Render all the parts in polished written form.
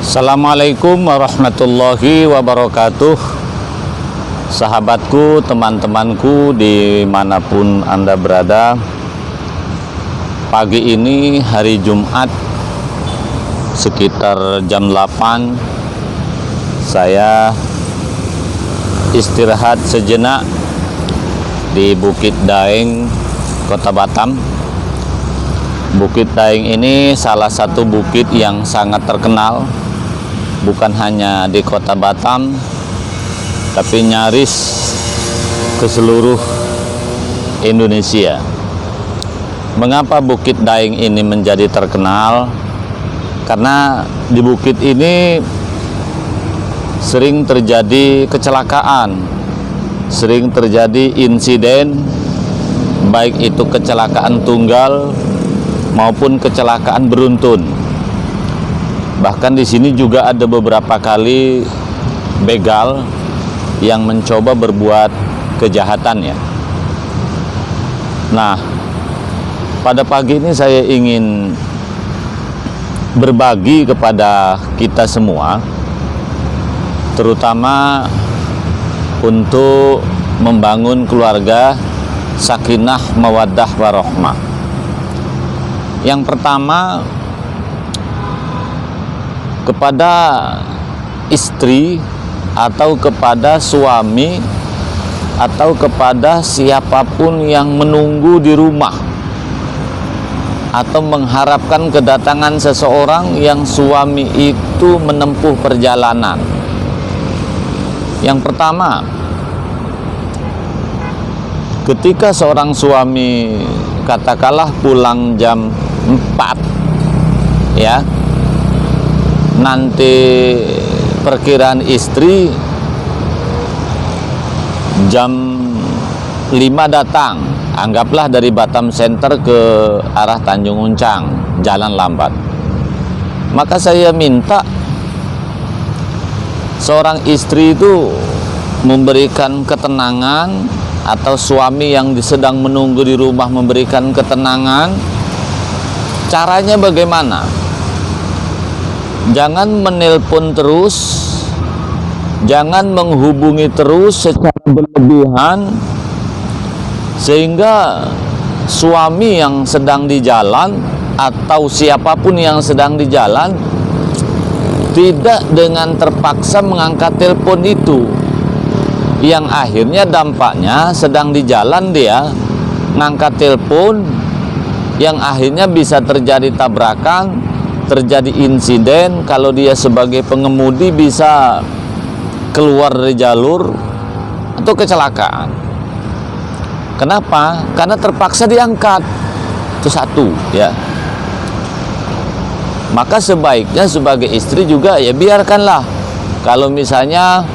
Assalamualaikum warahmatullahi wabarakatuh. Sahabatku, teman-temanku dimanapun Anda berada, pagi ini hari Jumat sekitar jam 8 saya istirahat sejenak di Bukit Daeng, Kota Batam. Bukit Daeng ini salah satu bukit yang sangat terkenal, bukan hanya di Kota Batam, tapi nyaris ke seluruh Indonesia. Mengapa Bukit Daeng ini menjadi terkenal? Karena di bukit ini sering terjadi kecelakaan, sering terjadi insiden, baik itu kecelakaan tunggal maupun kecelakaan beruntun. Bahkan di sini juga ada beberapa kali begal yang mencoba berbuat kejahatan ya. Nah, pada pagi ini saya ingin berbagi kepada kita semua, terutama untuk membangun keluarga sakinah, mawaddah, warahmah. Yang pertama, kepada istri atau kepada suami atau kepada siapapun yang menunggu di rumah atau mengharapkan kedatangan seseorang yang suami itu menempuh perjalanan. Yang pertama, ketika seorang suami katakanlah pulang jam 4 ya, nanti perkiraan istri jam 5 datang, anggaplah dari Batam Center ke arah Tanjung Uncang, jalan lambat. Maka saya minta seorang istri itu memberikan ketenangan, atau suami yang sedang menunggu di rumah memberikan ketenangan. Caranya bagaimana? Jangan menelpon terus, jangan menghubungi terus secara berlebihan, sehingga suami yang sedang di jalan atau siapapun yang sedang di jalan tidak dengan terpaksa mengangkat telepon itu, yang akhirnya dampaknya sedang di jalan dia ngangkat telepon, yang akhirnya bisa terjadi tabrakan, terjadi insiden. Kalau dia sebagai pengemudi bisa keluar dari jalur atau kecelakaan. Kenapa? Karena terpaksa diangkat. Itu satu ya. Maka sebaiknya sebagai istri juga ya biarkanlah, kalau misalnya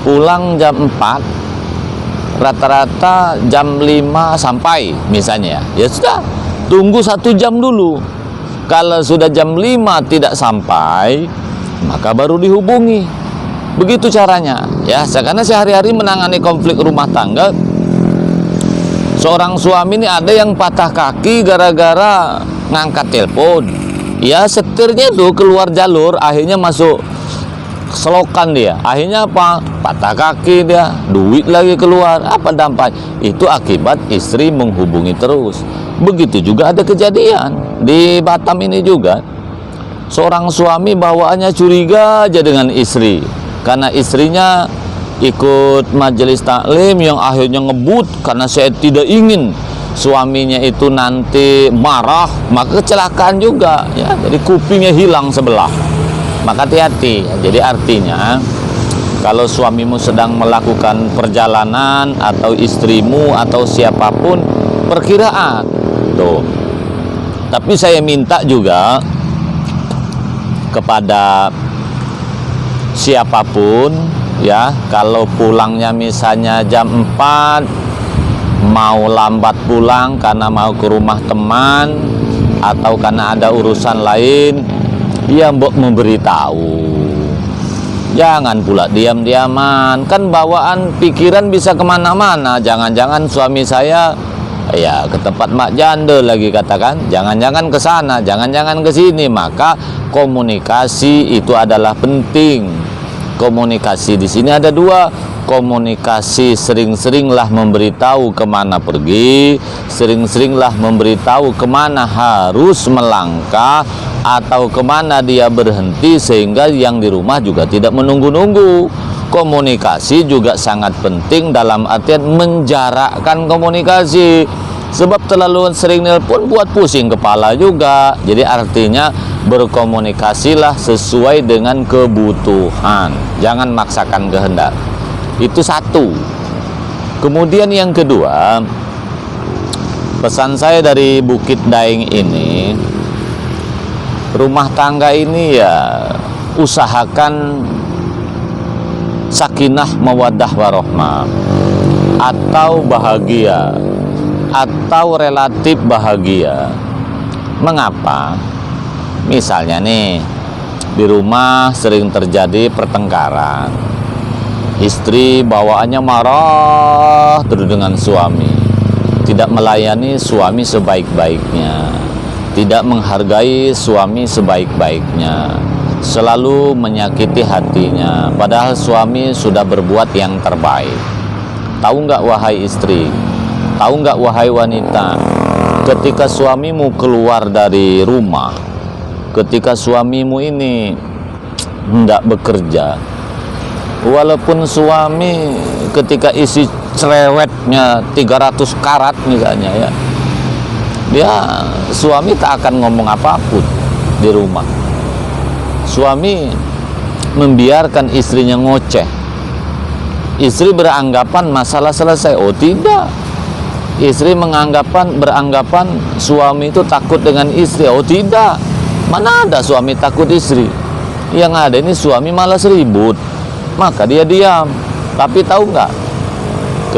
pulang jam 4, rata-rata jam 5 sampai misalnya, ya sudah, tunggu 1 jam dulu. Kalau sudah jam 5 tidak sampai, maka baru dihubungi. Begitu caranya ya. Karena sehari-hari menangani konflik rumah tangga, seorang suami ini ada yang patah kaki gara-gara ngangkat telepon ya, setirnya itu keluar jalur, akhirnya masuk selokan dia, akhirnya apa? Patah kaki dia, duit lagi keluar. Apa dampak? Itu akibat istri menghubungi terus. Begitu juga ada kejadian di Batam ini juga. Seorang suami bawaannya curiga aja dengan istri, karena istrinya ikut majelis taklim yang akhirnya ngebut. Karena saya tidak ingin suaminya itu nanti marah, maka kecelakaan juga ya. Jadi kupingnya hilang sebelah. Maka hati-hati. Jadi artinya, kalau suamimu sedang melakukan perjalanan atau istrimu atau siapapun, perkiraan tuh. Tapi saya minta juga kepada siapapun ya, kalau pulangnya misalnya jam 4, mau lambat pulang karena mau ke rumah teman atau karena ada urusan lain, ya mbok memberitahu. Jangan pula diam-diaman, kan bawaan pikiran bisa kemana-mana. Jangan-jangan suami saya ya ke tempat mak janda lagi katakan, jangan-jangan ke sana, jangan-jangan ke sini. Maka komunikasi itu adalah penting. Komunikasi di sini ada dua. Komunikasi, sering-seringlah memberitahu kemana pergi, sering-seringlah memberitahu kemana harus melangkah atau kemana dia berhenti, sehingga yang di rumah juga tidak menunggu-nunggu. Komunikasi juga sangat penting dalam artian menjarakkan komunikasi, sebab terlalu sering nelpon buat pusing kepala juga. Jadi artinya berkomunikasilah sesuai dengan kebutuhan, jangan maksakan kehendak. Itu satu. Kemudian yang kedua, pesan saya dari Bukit Daeng ini, rumah tangga ini ya usahakan sakinah mawaddah warahmah, atau bahagia, atau relatif bahagia. Mengapa? Misalnya nih, di rumah sering terjadi pertengkaran, istri bawaannya marah terus dengan suami, tidak melayani suami sebaik-baiknya, tidak menghargai suami sebaik-baiknya, selalu menyakiti hatinya, padahal suami sudah berbuat yang terbaik. Tahu nggak wahai istri, tahu nggak wahai wanita, ketika suamimu keluar dari rumah, ketika suamimu ini hendak bekerja, walaupun suami ketika isi cerewetnya 300 karat misalnya ya, dia suami tak akan ngomong apapun di rumah. Suami membiarkan istrinya ngoceh. Istri beranggapan masalah selesai. Oh tidak. Istri beranggapan suami itu takut dengan istri. Oh tidak. Mana ada suami takut istri? Yang ada ini suami malas ribut. Maka dia diam. Tapi tahu nggak?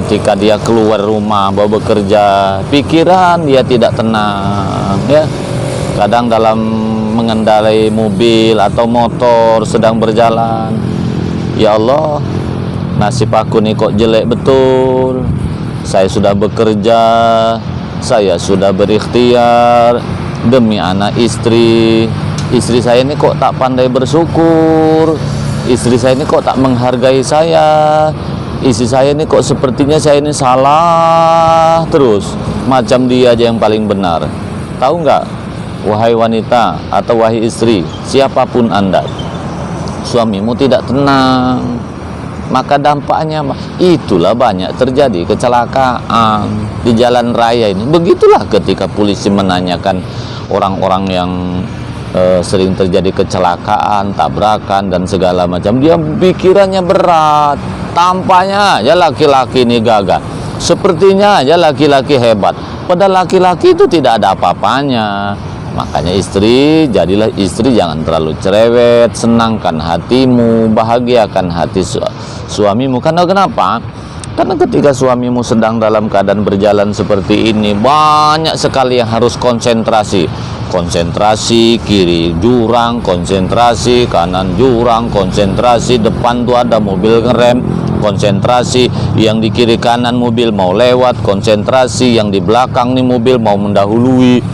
Ketika dia keluar rumah mau bekerja, pikiran dia tidak tenang ya. Kadang dalam mengendarai mobil atau motor sedang berjalan, ya Allah, nasib aku nih kok jelek betul. Saya sudah bekerja, saya sudah berikhtiar demi anak istri. Istri saya ini kok tak pandai bersyukur. Istri saya ini kok tak menghargai saya. Istri saya ini kok sepertinya saya ini salah terus. Macam dia aja yang paling benar. Tahu nggak, wahai wanita atau wahai istri, siapapun Anda, suamimu tidak tenang, maka dampaknya itulah banyak terjadi kecelakaan di jalan raya ini. Begitulah ketika polisi menanyakan orang-orang yang sering terjadi kecelakaan, tabrakan dan segala macam, dia pikirannya berat. Tampaknya aja laki-laki ini gagah, sepertinya aja laki-laki hebat, padahal laki-laki itu tidak ada apa-apanya. Makanya istri, jadilah istri jangan terlalu cerewet, senangkan hatimu, bahagiakan hati suamimu. Karena kenapa? Karena ketika suamimu sedang dalam keadaan berjalan seperti ini, banyak sekali yang harus konsentrasi. Konsentrasi kiri jurang, konsentrasi kanan jurang, konsentrasi depan tuh ada mobil ngerem, konsentrasi yang di kiri kanan mobil mau lewat, konsentrasi yang di belakang nih mobil mau mendahului.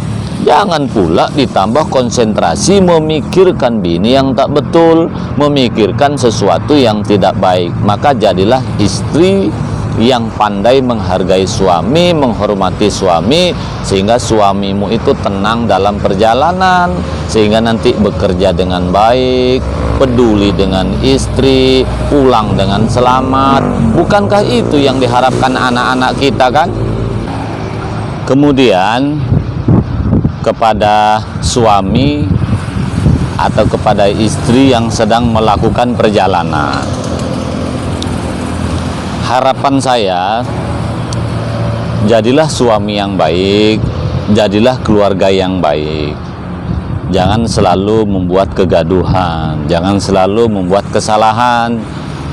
Jangan pula ditambah konsentrasi memikirkan bini yang tak betul, memikirkan sesuatu yang tidak baik. Maka jadilah istri yang pandai menghargai suami, menghormati suami, sehingga suamimu itu tenang dalam perjalanan, sehingga nanti bekerja dengan baik, peduli dengan istri, pulang dengan selamat. Bukankah itu yang diharapkan anak-anak kita kan? Kemudian kepada suami atau kepada istri yang sedang melakukan perjalanan, harapan saya, jadilah suami yang baik, jadilah keluarga yang baik. Jangan selalu membuat kegaduhan, jangan selalu membuat kesalahan,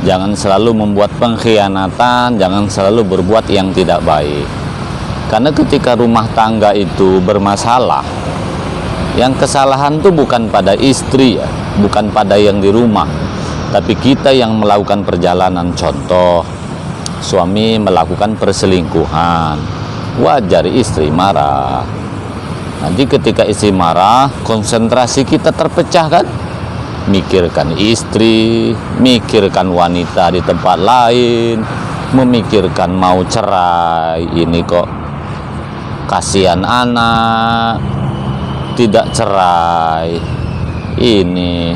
jangan selalu membuat pengkhianatan, jangan selalu berbuat yang tidak baik. Karena ketika rumah tangga itu bermasalah, yang kesalahan itu bukan pada istri ya, bukan pada yang di rumah, tapi kita yang melakukan perjalanan. Contoh, suami melakukan perselingkuhan, wajar istri marah. Nanti ketika istri marah, konsentrasi kita terpecah kan? Mikirkan istri, mikirkan wanita di tempat lain, memikirkan mau cerai, ini kok kasihan anak tidak cerai, ini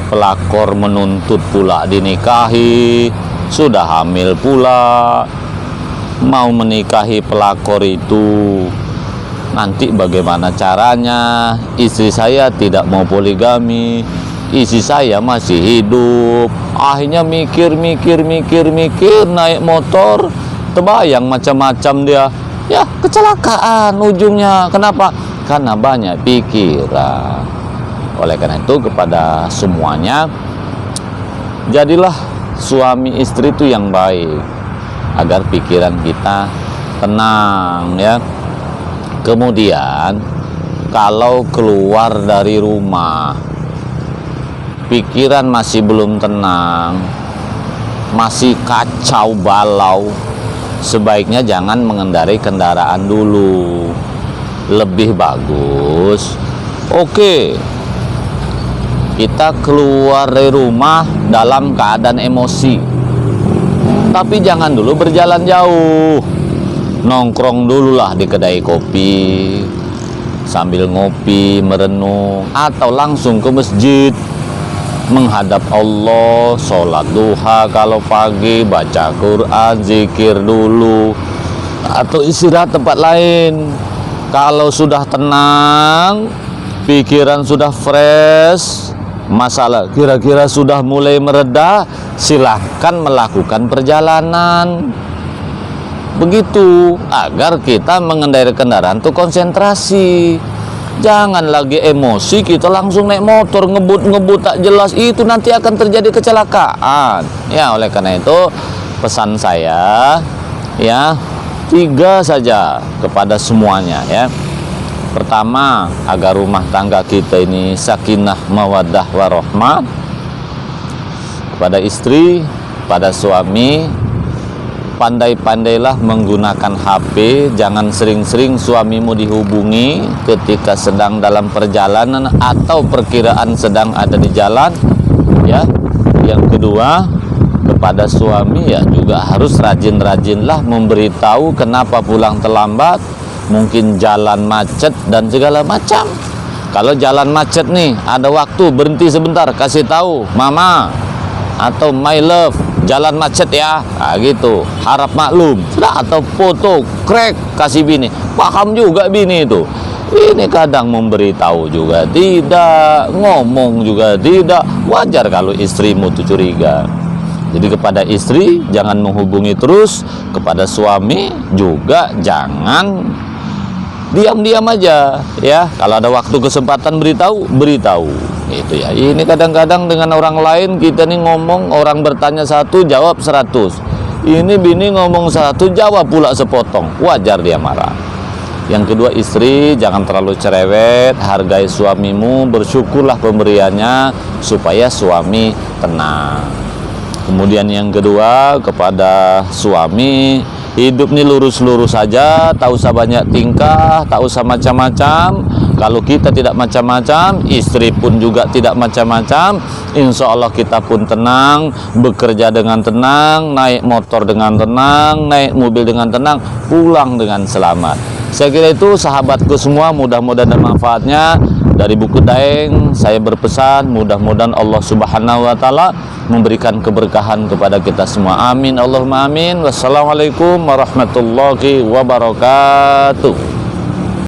pelakor menuntut pula dinikahi, sudah hamil pula, mau menikahi pelakor itu, nanti bagaimana caranya? Istri saya tidak mau poligami, istri saya masih hidup. Akhirnya mikir, naik motor, terbayang macam-macam dia. Ya, kecelakaan ujungnya. Kenapa? Karena banyak pikiran. Oleh karena itu, kepada semuanya, jadilah suami istri itu yang baik, agar pikiran kita tenang, ya. Kemudian, kalau keluar dari rumah, pikiran masih belum tenang, masih kacau balau, sebaiknya jangan mengendarai kendaraan dulu. Lebih bagus, oke, kita keluar dari rumah dalam keadaan emosi, tapi jangan dulu berjalan jauh. Nongkrong dululah di kedai kopi, sambil ngopi, merenung, atau langsung ke masjid, menghadap Allah, sholat duha kalau pagi, baca Quran, zikir dulu, atau istirahat tempat lain. Kalau sudah tenang, pikiran sudah fresh, masalah kira-kira sudah mulai mereda, silahkan melakukan perjalanan. Begitu, agar kita mengendarai kendaraan itu konsentrasi. Jangan lagi emosi, kita langsung naik motor, ngebut tak jelas, itu nanti akan terjadi kecelakaan. Ya, oleh karena itu pesan saya, ya, 3 saja kepada semuanya, ya. Pertama, agar rumah tangga kita ini sakinah, mawaddah, warahmah. Kepada istri, pada suami, pandai-pandailah menggunakan HP. Jangan sering-sering suamimu dihubungi ketika sedang dalam perjalanan atau perkiraan sedang ada di jalan, ya. Yang kedua, kepada suami ya juga harus rajin-rajinlah memberitahu kenapa pulang terlambat, mungkin jalan macet dan segala macam. Kalau jalan macet nih, ada waktu, berhenti sebentar, kasih tahu mama atau my love, jalan macet ya, nah, gitu, harap maklum. Atau foto crack, kasih bini, paham juga bini itu. Ini kadang memberitahu juga tidak, ngomong juga tidak. Wajar kalau istrimu tuh curiga. Jadi kepada istri jangan menghubungi terus, kepada suami juga jangan diam-diam aja, ya. Kalau ada waktu kesempatan beritahu. Itu ya. Ini kadang-kadang dengan orang lain kita nih ngomong, orang bertanya 1 jawab 100. Ini bini ngomong 1 jawab pula sepotong. Wajar dia marah. Yang kedua, istri jangan terlalu cerewet, hargai suamimu, bersyukurlah pemberiannya supaya suami tenang. Kemudian yang kedua, kepada suami, hidup nih lurus-lurus saja, tak usah banyak tingkah, tak usah macam-macam. Kalau kita tidak macam-macam, istri pun juga tidak macam-macam, insya Allah kita pun tenang, bekerja dengan tenang, naik motor dengan tenang, naik mobil dengan tenang, pulang dengan selamat. Saya kira itu sahabatku semua, mudah-mudahan ada manfaatnya. Dari buku Daeng saya berpesan, mudah-mudahan Allah Subhanahu wa taala memberikan keberkahan kepada kita semua. Amin Allahumma amin. Wassalamualaikum warahmatullahi wabarakatuh.